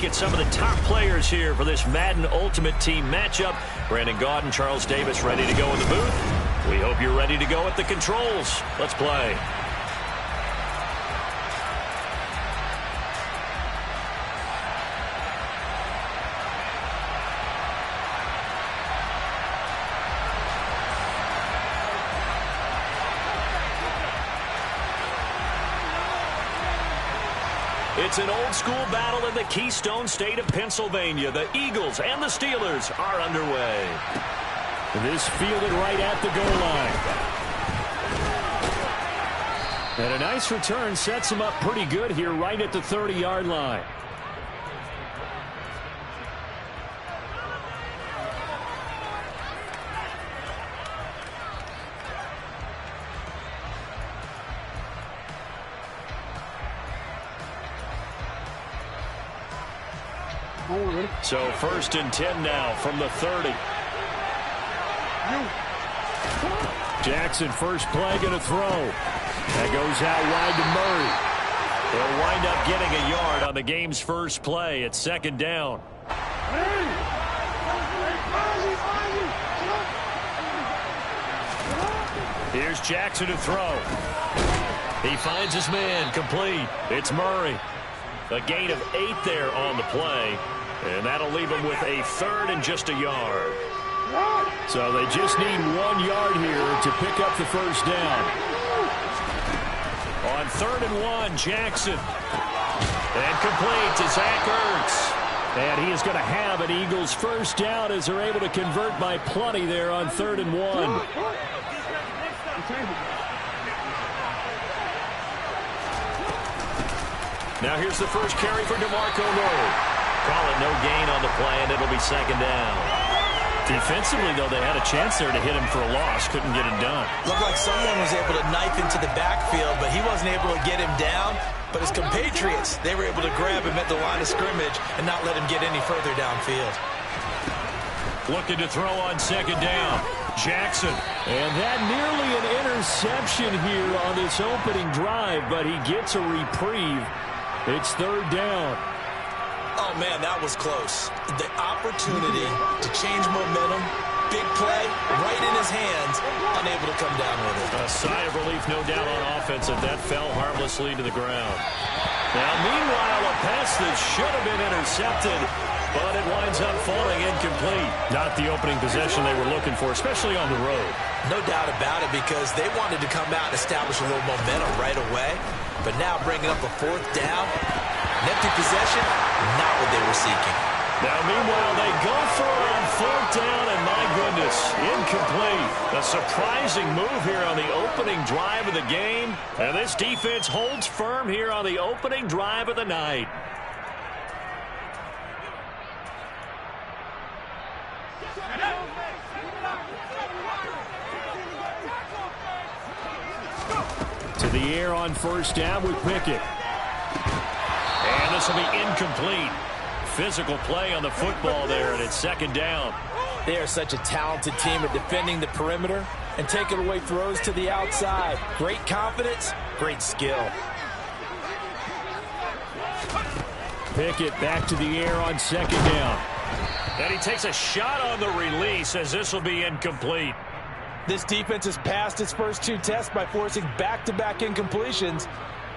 Get some of the top players here for this Madden Ultimate Team matchup. Brandon Gaudin, Charles Davis ready to go in the booth. We hope you're ready to go at the controls. Let's play. It's an old-school battle in the Keystone State of Pennsylvania. The Eagles and the Steelers are underway. This fielded right at the goal line. And a nice return sets him up pretty good here right at the 30-yard line. So 1st and 10 now from the 30. Jackson, first play, going to throw. That goes out wide to Murray. They'll wind up getting a yard on the game's first play. It's 2nd down. Here's Jackson to throw. He finds his man, complete. It's Murray. A gain of 8 there on the play. And that'll leave him with a 3rd and just a yard. So they just need 1 yard here to pick up the first down. On 3rd and 1, Jackson. And complete to Zach Ertz. And he is going to have an Eagles first down as they're able to convert by plenty there on 3rd and 1. Now here's the first carry for DeMarco Murray. Call it no gain on the play, and it'll be 2nd down. Defensively, though, they had a chance there to hit him for a loss. Couldn't get it done. Looked like someone was able to knife into the backfield, but he wasn't able to get him down. But his compatriots, they were able to grab him at the line of scrimmage and not let him get any further downfield. Looking to throw on 2nd down. Jackson. And that nearly an interception here on this opening drive, but he gets a reprieve. It's 3rd down. Oh, man, that was close. The opportunity to change momentum, big play, right in his hands, unable to come down with it. A sigh of relief, no doubt, on offense, that fell harmlessly to the ground. Now, meanwhile, a pass that should have been intercepted, but it winds up falling incomplete. Not the opening possession they were looking for, especially on the road. No doubt about it, because they wanted to come out and establish a little momentum right away. But now bringing up a 4th down, an empty possession, not what they were seeking. Now, meanwhile, they go for it on 4th down, and my goodness, incomplete. A surprising move here on the opening drive of the game. And this defense holds firm here on the opening drive of the night. To the air on 1st down with Pickett. And this will be incomplete. Physical play on the football there, and it's 2nd down. They are such a talented team at defending the perimeter and taking away throws to the outside. Great confidence, great skill. Pickett back to the air on 2nd down. And he takes a shot on the release as this will be incomplete. This defense has passed its first 2 tests by forcing back-to-back incompletions.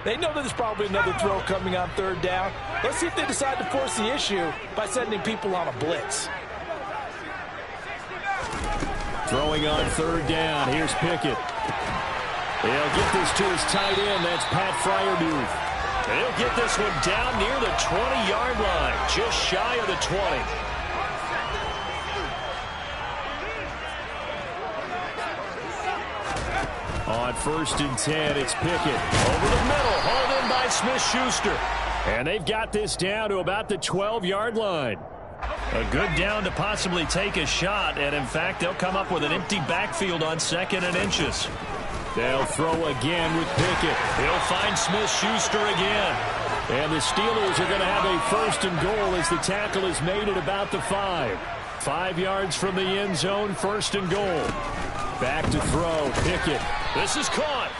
They know that there's probably another throw coming on 3rd down. Let's see if they decide to force the issue by sending people on a blitz. Throwing on 3rd down. Here's Pickett. He'll get this to his tight end. That's Pat Fryermuth. He'll get this one down near the 20-yard line, just shy of the 20. On 1st and 10, it's Pickett. Over the middle, hauled in by Smith-Schuster. And they've got this down to about the 12-yard line. A good down to possibly take a shot, and in fact, they'll come up with an empty backfield on 2nd and inches. They'll throw again with Pickett. He'll find Smith-Schuster again. And the Steelers are going to have a 1st and goal as the tackle is made at about the 5. 5 yards from the end zone, 1st and goal. Back to throw, Pickett. This is caught.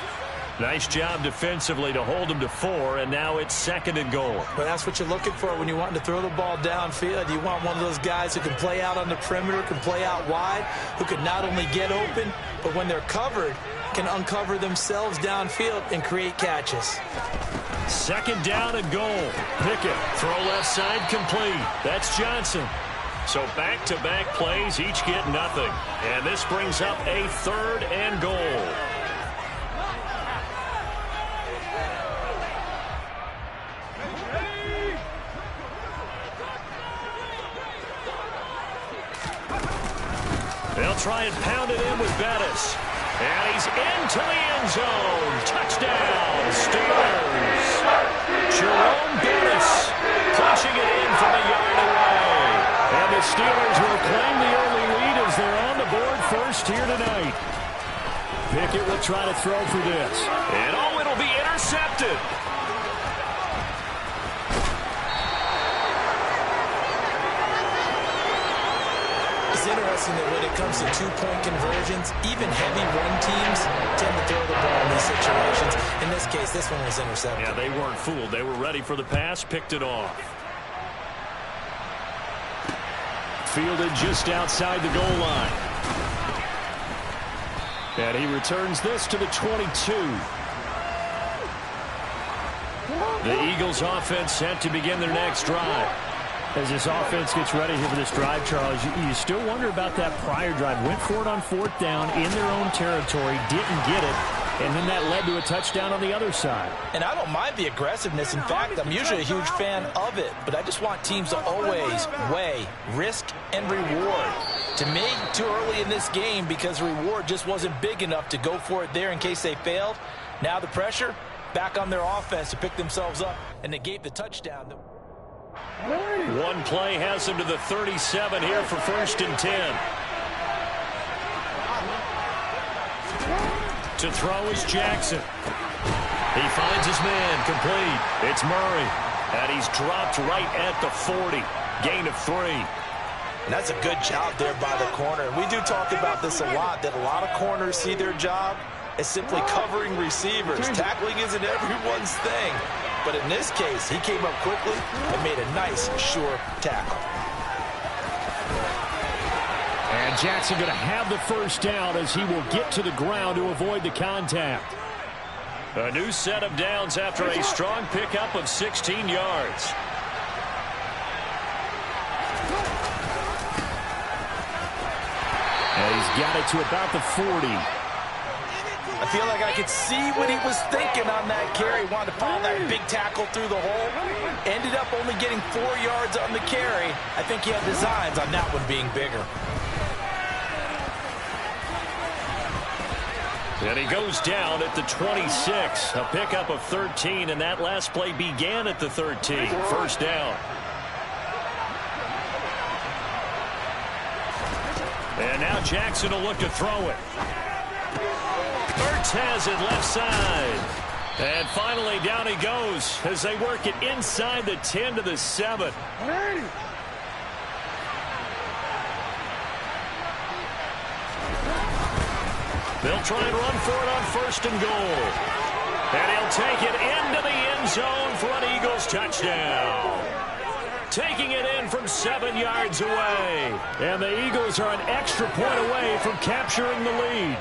Nice job defensively to hold them to 4, and now it's 2nd and goal. But that's what you're looking for when you want to throw the ball downfield. You want one of those guys who can play out on the perimeter, can play out wide, who can not only get open, but when they're covered, can uncover themselves downfield and create catches. 2nd down and goal. Pickett, throw left side, complete. That's Johnson. So back-to-back plays, each get nothing. And this brings up a 3rd and goal. They'll try and pound it in with Bettis. And he's into the end zone. Touchdown, Steelers. Jerome Bettis punching it in from a yard away. And the Steelers will claim the early lead as they're on the board first here tonight. Pickett will try to throw for this. And it'll be intercepted. It's interesting that when it comes to two-point conversions, even heavy run teams tend to throw the ball in these situations. In this case, this one was intercepted. Yeah, they weren't fooled. They were ready for the pass, picked it off. Fielded just outside the goal line. And he returns this to the 22. The Eagles offense set to begin their next drive. As this offense gets ready here for this drive, Charles, you still wonder about that prior drive. Went for it on 4th down in their own territory, didn't get it, and then that led to a touchdown on the other side. And I don't mind the aggressiveness. In fact, I'm usually a huge fan of it, but I just want teams to always weigh risk and reward. To me, too early in this game because reward just wasn't big enough to go for it there in case they failed. Now the pressure back on their offense to pick themselves up and negate the touchdown. One play has him to the 37 here for 1st and 10. To throw is Jackson. He finds his man, complete. It's Murray. And he's dropped right at the 40. Gain of 3. And that's a good job there by the corner. We do talk about this a lot, that a lot of corners see their job as simply covering receivers. Tackling isn't everyone's thing. But in this case, he came up quickly and made a nice, sure tackle. And Jackson going to have the 1st down as he will get to the ground to avoid the contact. A new set of downs after a strong pickup of 16 yards. And he's got it to about the 40. I feel like I could see what he was thinking on that carry. Wanted to follow that big tackle through the hole. Ended up only getting 4 yards on the carry. I think he had designs on that one being bigger. And he goes down at the 26. A pickup of 13, and that last play began at the 13. 1st down. And now Jackson will look to throw it. Ertz has it left side. And finally down he goes as they work it inside the 10 to the 7. They'll try and run for it on 1st and goal. And he'll take it into the end zone for an Eagles touchdown. Taking it in from 7 yards away. And the Eagles are an extra point away from capturing the lead.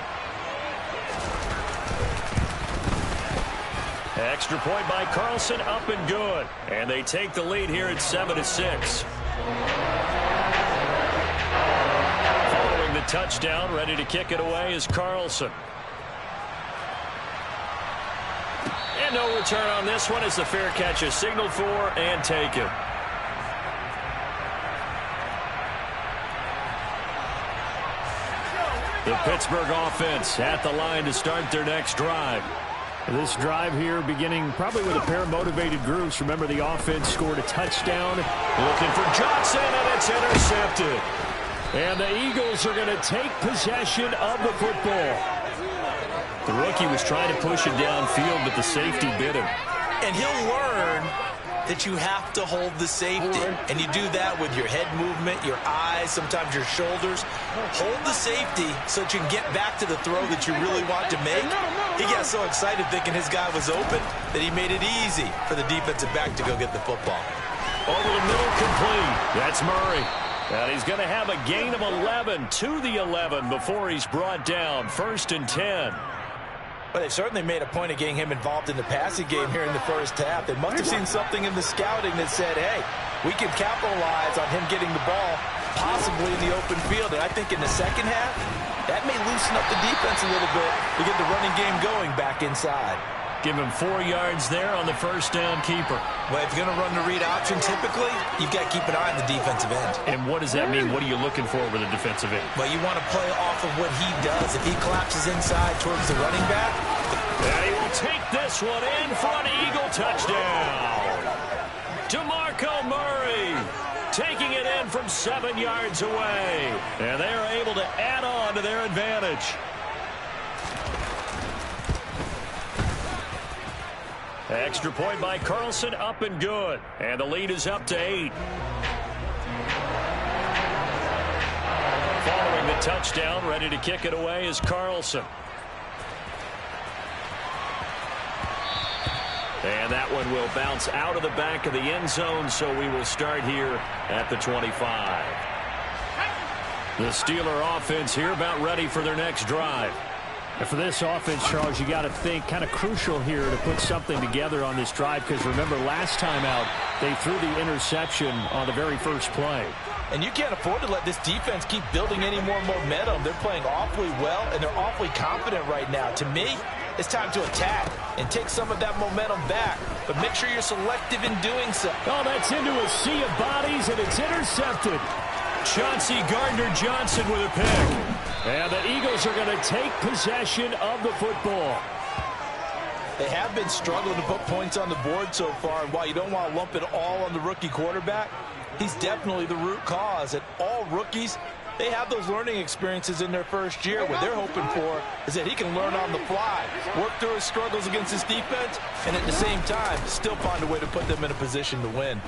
Extra point by Carlson, up and good. And they take the lead here at 7-6. Following the touchdown, ready to kick it away is Carlson. And no return on this one as the fair catch is signaled for and taken. The Pittsburgh offense at the line to start their next drive. This drive here beginning probably with a pair of motivated groups. Remember, the offense scored a touchdown. Looking for Johnson, and it's intercepted. And the Eagles are going to take possession of the football. The rookie was trying to push it downfield, but the safety bit him. And he'll learn that you have to hold the safety. And you do that with your head movement, your eyes, sometimes your shoulders. Hold the safety so that you can get back to the throw that you really want to make. He got so excited thinking his guy was open that he made it easy for the defensive back to go get the football. Over the middle, complete. That's Murray. And he's going to have a gain of 11 to the 11 before he's brought down. 1st and 10. Well, they've certainly made a point of getting him involved in the passing game here in the first half. They must have seen something in the scouting that said, hey, we can capitalize on him getting the ball possibly in the open field. And I think in the second half, that may loosen up the defense a little bit to get the running game going back inside. Give him 4 yards there on the first down keeper. Well, if you're going to run the read option, typically, you've got to keep an eye on the defensive end. And what does that mean? What are you looking for with a defensive end? Well, you want to play off of what he does. If he collapses inside towards the running back. And he will take this one in for an Eagle touchdown. DeMarco Murray taking it in from 7 yards away. And they are able to add on to their advantage. Extra point by Carlson, up and good. And the lead is up to 8. Following the touchdown, ready to kick it away is Carlson. And that one will bounce out of the back of the end zone, so we will start here at the 25. The Steeler offense here about ready for their next drive. And for this offense, Charles, you got to think kind of crucial here to put something together on this drive, because remember last time out they threw the interception on the very first play. And you can't afford to let this defense keep building any more momentum. They're playing awfully well, and they're awfully confident right now. To me, it's time to attack and take some of that momentum back, but make sure you're selective in doing so. Oh, that's into a sea of bodies, and it's intercepted. Chauncey Gardner-Johnson with a pick. And the Eagles are going to take possession of the football. They have been struggling to put points on the board so far, and while you don't want to lump it all on the rookie quarterback, he's definitely the root cause. And all rookies, they have those learning experiences in their first year. What they're hoping for is that he can learn on the fly, work through his struggles against his defense, and at the same time, still find a way to put them in a position to win.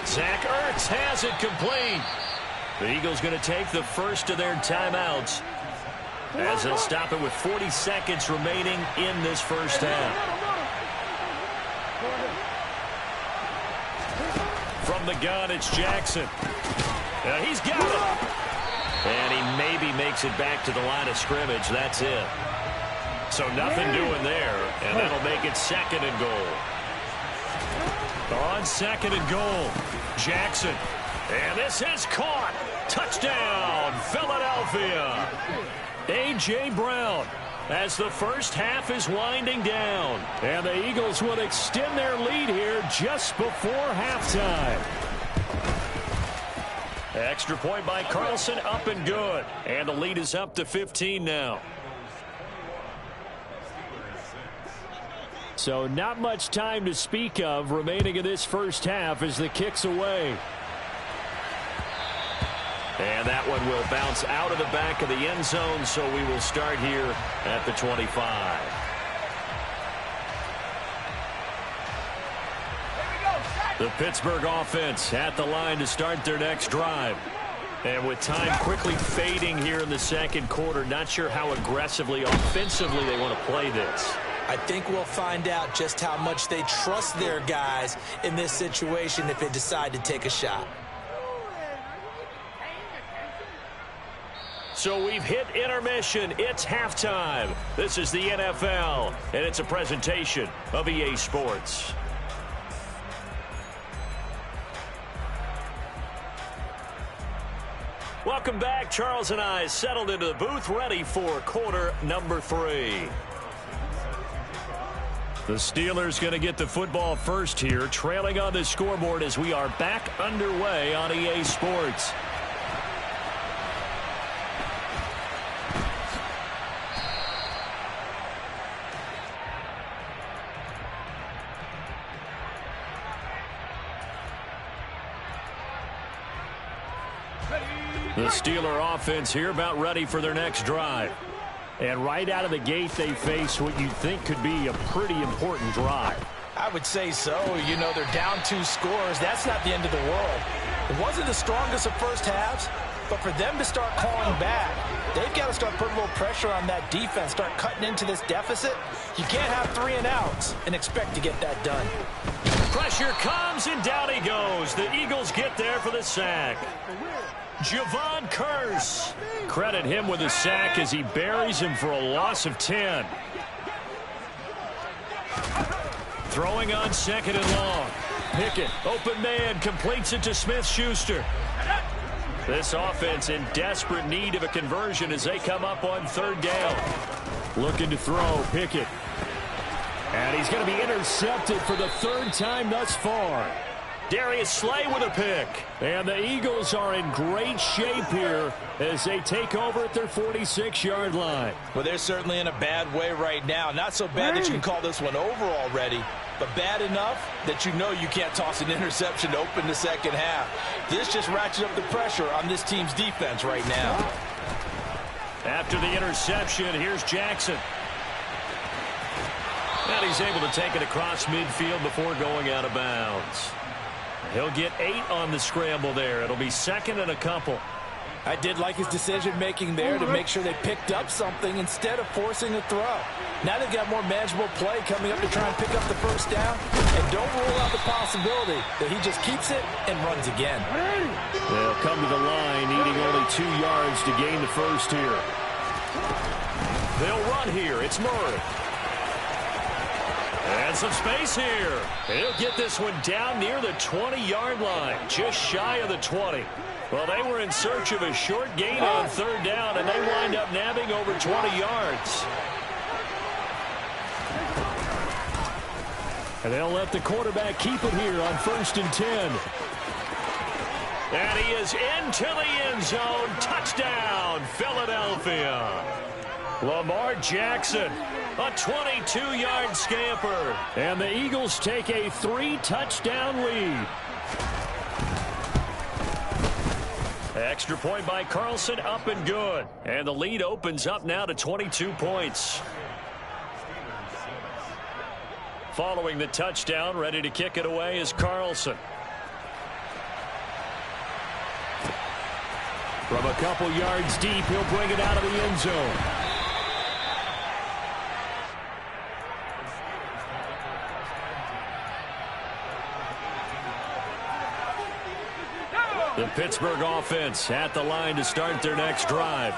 Zach Ertz has it complete. The Eagles going to take the first of their timeouts as they'll stop it with 40 seconds remaining in this first half. From the gun, it's Jackson. He's got it. And he maybe makes it back to the line of scrimmage. That's it. So nothing doing there, and that'll make it 2nd and goal. On 2nd and goal, Jackson. And this is caught. Touchdown, Philadelphia. A.J. Brown as the first half is winding down. And the Eagles will extend their lead here just before halftime. Extra point by Carlson, up and good. And the lead is up to 15 now. So not much time to speak of remaining in this first half as the kick's away. And that one will bounce out of the back of the end zone, so we will start here at the 25. The Pittsburgh offense at the line to start their next drive. And with time quickly fading here in the second quarter, not sure how aggressively, offensively they want to play this. I think we'll find out just how much they trust their guys in this situation if they decide to take a shot. So we've hit intermission. It's halftime. This is the NFL, and it's a presentation of EA Sports. Welcome back. Charles and I settled into the booth, ready for quarter number 3. The Steelers going to get the football first here, trailing on the scoreboard as we are back underway on EA Sports. The Steeler offense here about ready for their next drive. And right out of the gate, they face what you think could be a pretty important drive. I would say so. You know, they're down 2 scores. That's not the end of the world. It wasn't the strongest of first halves, But for them to start calling back, they've got to start putting a little pressure on that defense, start cutting into this deficit. You can't have 3 and outs and expect to get that done. Pressure comes, and down he goes. The Eagles get there for the sack. Javon Curse. Credit him with a sack as he buries him for a loss of 10. Throwing on 2nd and long. Pickett, open man, completes it to Smith-Schuster. This offense in desperate need of a conversion as they come up on 3rd down. Looking to throw, Pickett. And he's going to be intercepted for the 3rd time thus far. Darius Slay with a pick. And the Eagles are in great shape here as they take over at their 46-yard line. Well, they're certainly in a bad way right now. Not so bad that you can call this one over already, but bad enough that you know you can't toss an interception to open the second half. This just ratchets up the pressure on this team's defense right now. After the interception, here's Jackson. And he's able to take it across midfield before going out of bounds. He'll get 8 on the scramble there. It'll be 2nd and a couple. I did like his decision-making there to make sure they picked up something instead of forcing a throw. Now they've got more manageable play coming up to try and pick up the 1st down. And don't rule out the possibility that he just keeps it and runs again. They'll come to the line, needing only 2 yards to gain the 1st here. They'll run here. It's Murray. And some space here. He'll get this one down near the 20-yard line, just shy of the 20. Well, they were in search of a short gain on 3rd down, and they wind up nabbing over 20 yards. And they'll let the quarterback keep it here on 1st and 10. And he is into the end zone. Touchdown, Philadelphia. Lamar Jackson, a 22-yard scamper. And the Eagles take a 3-touchdown lead. Extra point by Carlson, up and good. And the lead opens up now to 22 points. Following the touchdown, ready to kick it away is Carlson. From a couple yards deep, he'll bring it out of the end zone. The Pittsburgh offense at the line to start their next drive.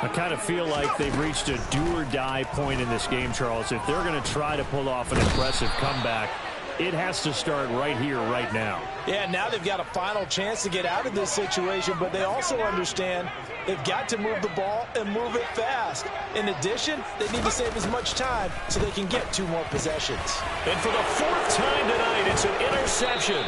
I kind of feel like they've reached a do-or-die point in this game, Charles. If they're going to try to pull off an impressive comeback, it has to start right here, right now. Yeah, now they've got a final chance to get out of this situation, but they also understand they've got to move the ball and move it fast. In addition, they need to save as much time so they can get 2 more possessions. And for the 4th time tonight, it's an interception.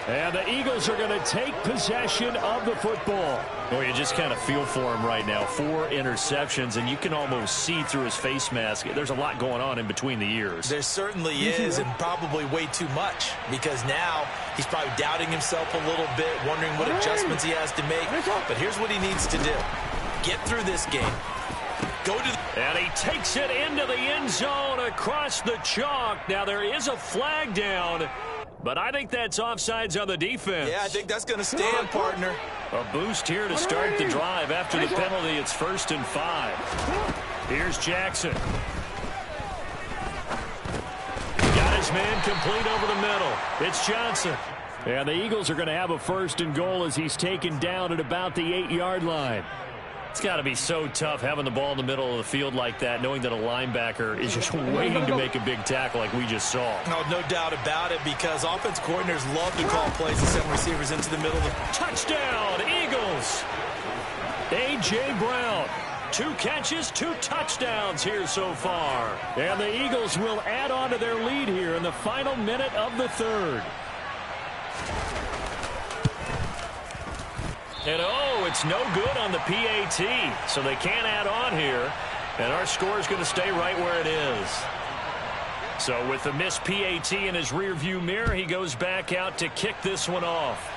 And the Eagles are going to take possession of the football. Well, you just kind of feel for him right now. 4 interceptions, and you can almost see through his face mask. There's a lot going on in between the ears. There certainly is, and probably way too much, because now he's probably doubting himself a little bit, wondering what adjustments he has to make. But here's what he needs to do. Get through this game. Go to and he takes it into the end zone across the chalk. Now, there is a flag down, but I think that's offsides on the defense. Yeah, I think that's going to stand, partner. A boost here to start the drive. After the penalty, it's 1st and 5. Here's Jackson. Got his man complete over the middle. It's Johnson. And the Eagles are going to have a 1st and goal as he's taken down at about the 8-yard line. It's got to be so tough having the ball in the middle of the field like that, knowing that a linebacker is just waiting to make a big tackle like we just saw. No doubt about it, because offense coordinators love to call plays and send receivers into the middle of the... Touchdown, Eagles! A.J. Brown. 2 catches, 2 touchdowns here so far. And the Eagles will add on to their lead here in the final minute of the 3rd. And it's no good on the PAT, so they can't add on here. And our score is going to stay right where it is. So with the missed PAT in his rearview mirror, he goes back out to kick this one off.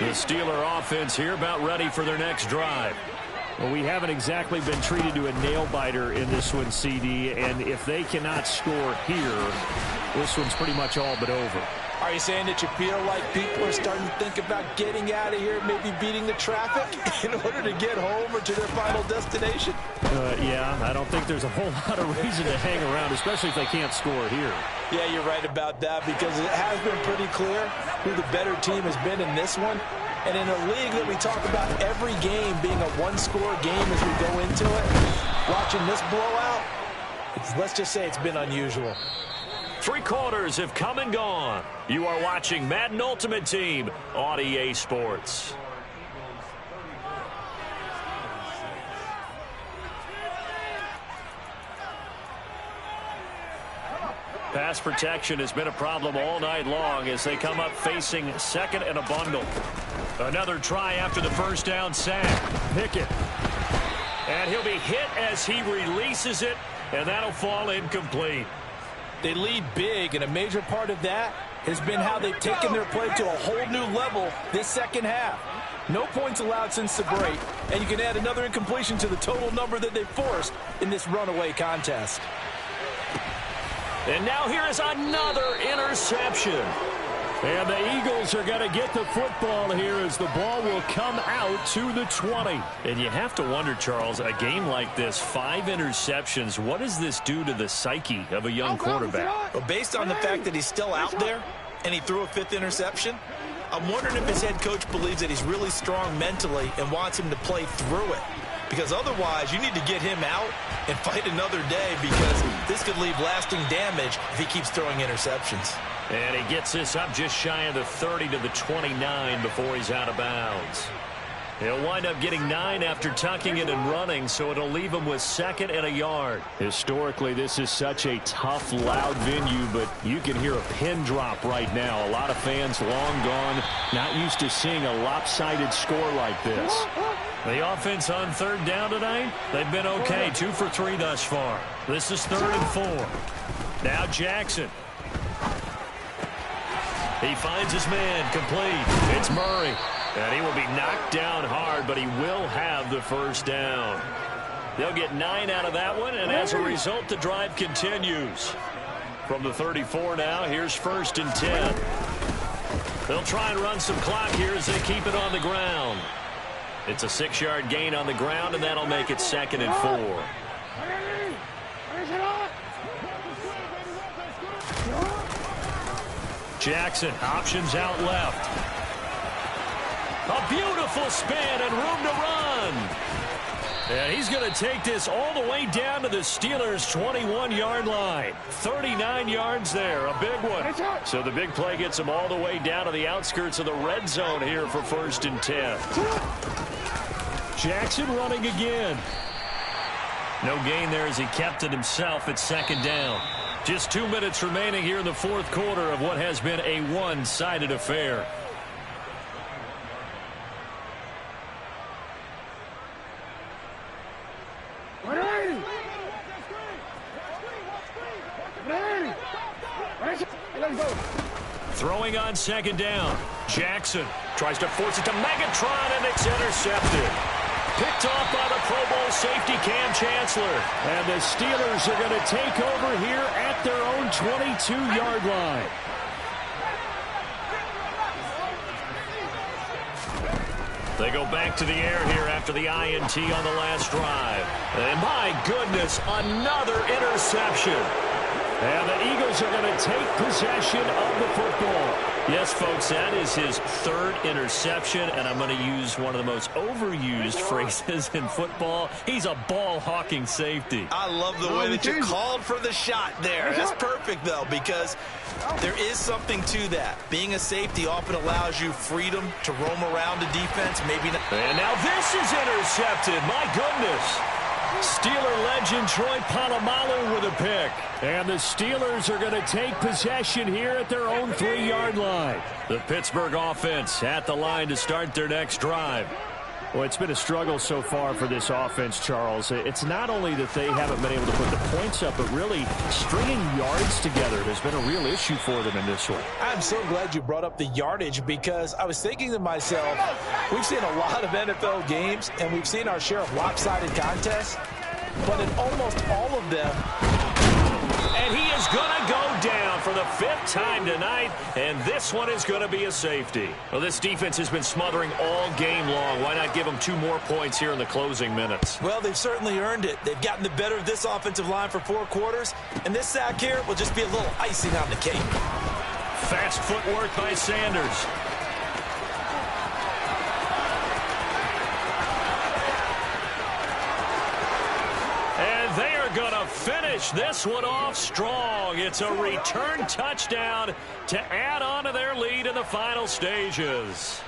The Steeler offense here about ready for their next drive. Well, we haven't exactly been treated to a nail-biter in this one, CD, and if they cannot score here, this one's pretty much all but over. Are you saying that you feel like people are starting to think about getting out of here, maybe beating the traffic in order to get home or to their final destination? Yeah, I don't think there's a whole lot of reason to hang around, especially if they can't score here. Yeah, you're right about that, because it has been pretty clear who the better team has been in this one. And in a league that we talk about every game being a one-score game as we go into it, watching this blowout, let's just say it's been unusual. 3 quarters have come and gone. You are watching Madden Ultimate Team on EA Sports. Pass protection has been a problem all night long as they come up facing second and a bundle. Another try after the first down sack. Pickett. And he'll be hit as he releases it, and that'll fall incomplete. They lead big, and a major part of that has been how they've taken their play to a whole new level this second half. No points allowed since the break, and you can add another incompletion to the total number that they forced in this runaway contest. And now here is another interception. And the Eagles are going to get the football here as the ball will come out to the 20. And you have to wonder, Charles, a game like this, 5 interceptions, what does this do to the psyche of a young quarterback? Well, based on the fact that he's still out there and he threw a 5th interception, I'm wondering if his head coach believes that he's really strong mentally and wants him to play through it. Because otherwise, you need to get him out and fight another day, because this could leave lasting damage if he keeps throwing interceptions. And he gets this up just shy of the 30 to the 29 before he's out of bounds. He'll wind up getting 9 after tucking it and running, so it'll leave him with 2nd and a yard. Historically, this is such a tough, loud venue, but you can hear a pin drop right now. A lot of fans long gone, not used to seeing a lopsided score like this. The offense on 3rd down tonight, they've been okay, 2 for 3 thus far. This is 3rd and 4. Now Jackson. He finds his man, complete. It's Murray. And he will be knocked down hard, but he will have the first down. They'll get 9 out of that one, and as a result, the drive continues. From the 34 now, here's 1st and 10. They'll try and run some clock here as they keep it on the ground. It's a 6-yard gain on the ground, and that'll make it 2nd and 4. Jackson, options out left. A beautiful spin and room to run. And he's going to take this all the way down to the Steelers' 21-yard line. 39 yards there, a big one. So the big play gets him all the way down to the outskirts of the red zone here for 1st and 10. Jackson running again. No gain there as he kept it himself at 2nd down. Just 2 minutes remaining here in the 4th quarter of what has been a one-sided affair. Throwing on 2nd down. Jackson tries to force it to Megatron, and it's intercepted. Picked off by the Pro Bowl safety Cam Chancellor. And the Steelers are going to take over here at their own 22-yard line. They go back to the air here after the INT on the last drive. And my goodness, another interception. And the Eagles are going to take possession of the football. Yes, folks, that is his 3rd interception, and I'm going to use one of the most overused phrases in football. He's a ball-hawking safety. I love the way that you called for the shot there. That's perfect, though, because there is something to that. Being a safety often allows you freedom to roam around the defense, maybe not. And now this is intercepted. My goodness. Steeler legend Troy Polamalu with a pick. And the Steelers are going to take possession here at their own 3-yard line. The Pittsburgh offense at the line to start their next drive. Well, it's been a struggle so far for this offense, Charles. It's not only that they haven't been able to put the points up, but really stringing yards together has been a real issue for them in this one. I'm so glad you brought up the yardage, because I was thinking to myself, we've seen a lot of NFL games, and we've seen our share of lopsided contests, but in almost all of them, and he is going to go down for the 5th time tonight, and this one is going to be a safety. Well, this defense has been smothering all game long. Why not give them 2 more points here in the closing minutes? Well, they've certainly earned it. They've gotten the better of this offensive line for 4 quarters, and this sack here will just be a little icing on the cake. Fast footwork by Sanders. Going to finish this one off strong. It's a return touchdown to add on to their lead in the final stages.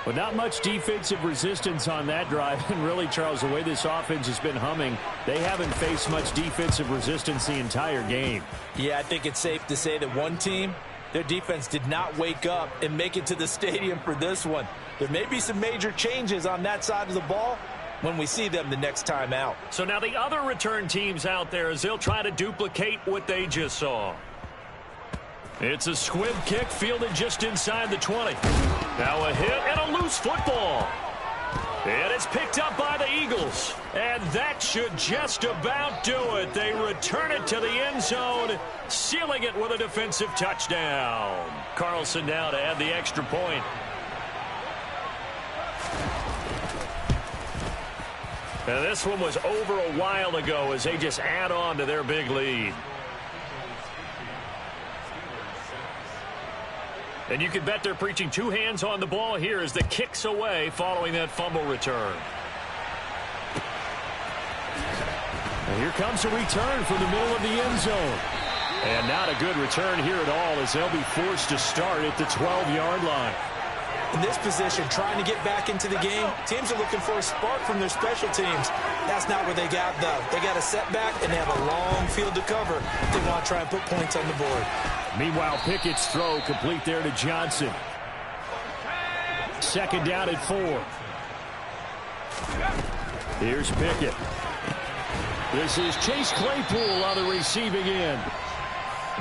But not much defensive resistance on that drive. And really, Charles, the way this offense has been humming, they haven't faced much defensive resistance the entire game. Yeah, I think it's safe to say that one team, their defense did not wake up and make it to the stadium for this one. There may be some major changes on that side of the ball when we see them the next time out. So now the other return teams out there, as they'll try to duplicate what they just saw. It's a squib kick fielded just inside the 20. Now a hit and a loose football. And it's picked up by the Eagles. And that should just about do it. They return it to the end zone, sealing it with a defensive touchdown. Carlson now to add the extra point. And this one was over a while ago as they just add on to their big lead. And you can bet they're preaching 2 hands on the ball here as the kick's away following that fumble return. And here comes a return from the middle of the end zone. And not a good return here at all, as they'll be forced to start at the 12-yard line. In this position, trying to get back into the game, teams are looking for a spark from their special teams. That's not what they got, though. They got a setback, and they have a long field to cover if they want to try and put points on the board. Meanwhile, Pickett's throw complete there to Johnson. 2nd down at 4. Here's Pickett. This is Chase Claypool on the receiving end.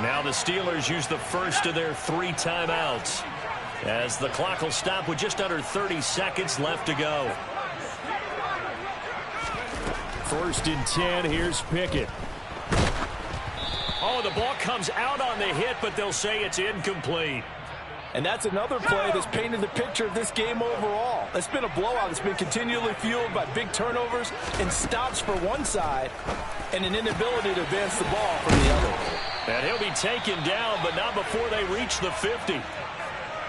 Now the Steelers use the first of their 3 timeouts, as the clock will stop with just under 30 seconds left to go. 1st and 10, here's Pickett. Oh, the ball comes out on the hit, but they'll say it's incomplete. And that's another play that's painted the picture of this game overall. It's been a blowout. It's been continually fueled by big turnovers and stops for one side and an inability to advance the ball from the other. And he'll be taken down, but not before they reach the 50.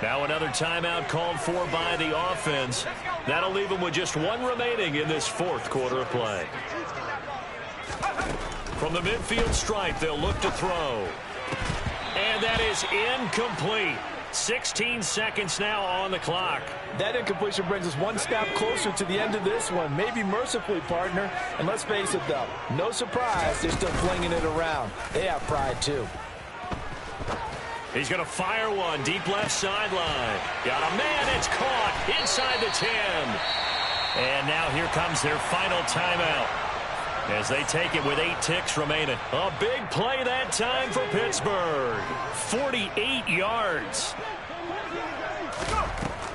Now another timeout called for by the offense. That'll leave them with just 1 remaining in this 4th quarter of play. From the midfield stripe, they'll look to throw. And that is incomplete. 16 seconds now on the clock. That incompletion brings us 1 step closer to the end of this one. Maybe mercifully, partner. And let's face it, though, no surprise, they're still flinging it around. They have pride, too. He's going to fire one deep left sideline. Got a man. It's caught inside the 10. And now here comes their final timeout as they take it with 8 ticks remaining. A big play that time for Pittsburgh. 48 yards.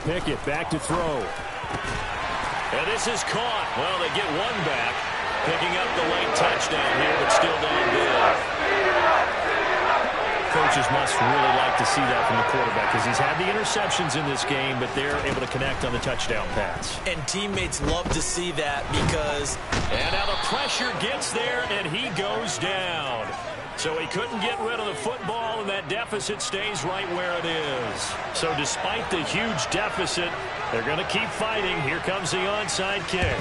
Pickett back to throw. And this is caught. Well, they get 1 back. Picking up the late touchdown here, but still down big. Coaches must really like to see that from the quarterback, because he's had the interceptions in this game, but they're able to connect on the touchdown pass. And teammates love to see that, because... And now the pressure gets there, and he goes down. So he couldn't get rid of the football, and that deficit stays right where it is. So despite the huge deficit, they're going to keep fighting. Here comes the onside kick.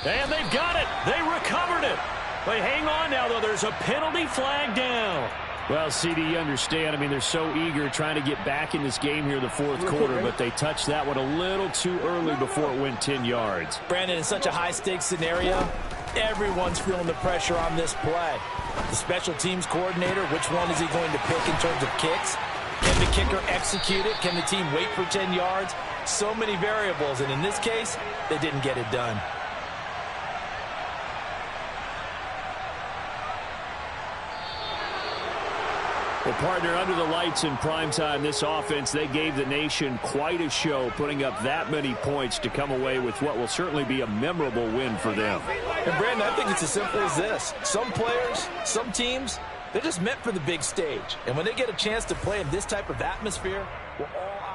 And they've got it. They recovered it. But hang on now, though. There's a penalty flag down. Well, CD, you understand. I mean, they're so eager trying to get back in this game here in the 4th quarter, but they touched that one a little too early before it went 10 yards. Brandon, in such a high-stakes scenario, everyone's feeling the pressure on this play. The special teams coordinator, which one is he going to pick in terms of kicks? Can the kicker execute it? Can the team wait for 10 yards? So many variables, and in this case, they didn't get it done. Well, partner, under the lights in primetime, this offense, they gave the nation quite a show, putting up that many points to come away with what will certainly be a memorable win for them. And, Brandon, I think it's as simple as this. Some players, some teams, they're just meant for the big stage. And when they get a chance to play in this type of atmosphere, we're all